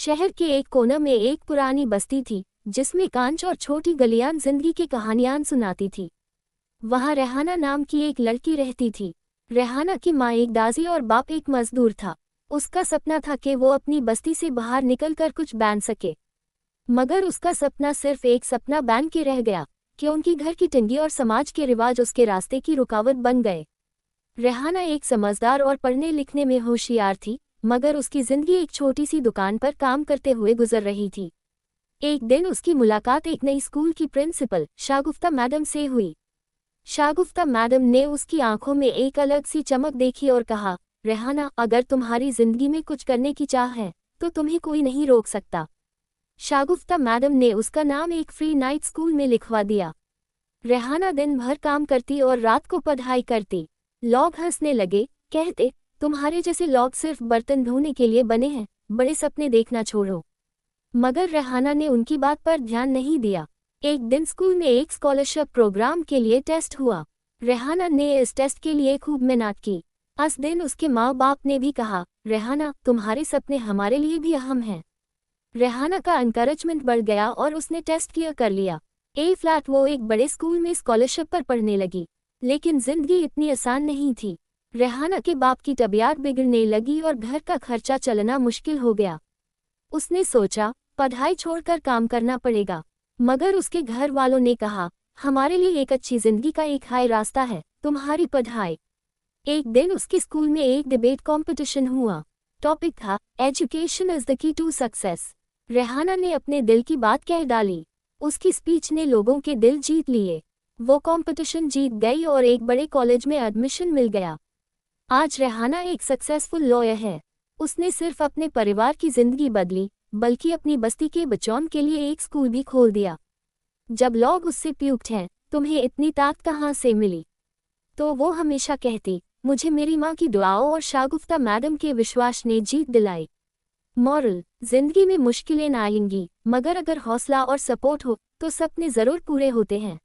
शहर के एक कोने में एक पुरानी बस्ती थी, जिसमें कांच और छोटी गलियां जिंदगी की कहानियां सुनाती थी। वहां रेहाना नाम की एक लड़की रहती थी। रेहाना की माँ एक दासी और बाप एक मजदूर था। उसका सपना था कि वो अपनी बस्ती से बाहर निकलकर कुछ बन सके, मगर उसका सपना सिर्फ एक सपना बन के रह गया, क्योंकि घर की तंगी और समाज के रिवाज उसके रास्ते की रुकावट बन गए। रेहाना एक समझदार और पढ़ने लिखने में होशियार थी, मगर उसकी जिंदगी एक छोटी सी दुकान पर काम करते हुए गुजर रही थी। एक दिन उसकी मुलाकात एक नई स्कूल की प्रिंसिपल शागुफ्ता मैडम से हुई। शागुफ्ता मैडम ने उसकी आंखों में एक अलग सी चमक देखी और कहा, रेहाना, अगर तुम्हारी जिंदगी में कुछ करने की चाह है तो तुम्हें कोई नहीं रोक सकता। शागुफ्ता मैडम ने उसका नाम एक फ्री नाइट स्कूल में लिखवा दिया। रेहाना दिन भर काम करती और रात को पढ़ाई करती। लोग हंसने लगे, कहते, तुम्हारे जैसे लोग सिर्फ बर्तन धोने के लिए बने हैं, बड़े सपने देखना छोड़ो। मगर रेहाना ने उनकी बात पर ध्यान नहीं दिया। एक दिन स्कूल में एक स्कॉलरशिप प्रोग्राम के लिए टेस्ट हुआ। रेहाना ने इस टेस्ट के लिए खूब मेहनत की। उस दिन उसके माँ बाप ने भी कहा, रेहाना, तुम्हारे सपने हमारे लिए भी अहम हैं। रेहाना का एनकरेजमेंट बढ़ गया और उसने टेस्ट क्लियर कर लिया। फ्लैट वो एक बड़े स्कूल में स्कॉलरशिप पर पढ़ने लगी। लेकिन जिंदगी इतनी आसान नहीं थी। रेहाना के बाप की तबीयत बिगड़ने लगी और घर का खर्चा चलना मुश्किल हो गया। उसने सोचा, पढ़ाई छोड़कर काम करना पड़ेगा, मगर उसके घर वालों ने कहा, हमारे लिए एक अच्छी जिंदगी का एक हाई रास्ता है, तुम्हारी पढ़ाई। एक दिन उसके स्कूल में एक डिबेट कंपटीशन हुआ। टॉपिक था, education is the key to success. Rehana ने अपने दिल की बात कह डाली। उसकी स्पीच ने लोगों के दिल जीत लिए। वो कंपटीशन जीत गई और एक बड़े कॉलेज में एडमिशन मिल गया। आज रेहाना एक सक्सेसफुल लॉयर है। उसने सिर्फ अपने परिवार की जिंदगी बदली, बल्कि अपनी बस्ती के बच्चों के लिए एक स्कूल भी खोल दिया। जब लोग उससे पूछते हैं, तुम्हें इतनी ताकत कहाँ से मिली, तो वो हमेशा कहती, मुझे मेरी माँ की दुआओं और शागुफ्ता मैडम के विश्वास ने जीत दिलाई। मॉरल, जिंदगी में मुश्किलें आएंगी, मगर अगर हौसला और सपोर्ट हो तो सपने जरूर पूरे होते हैं।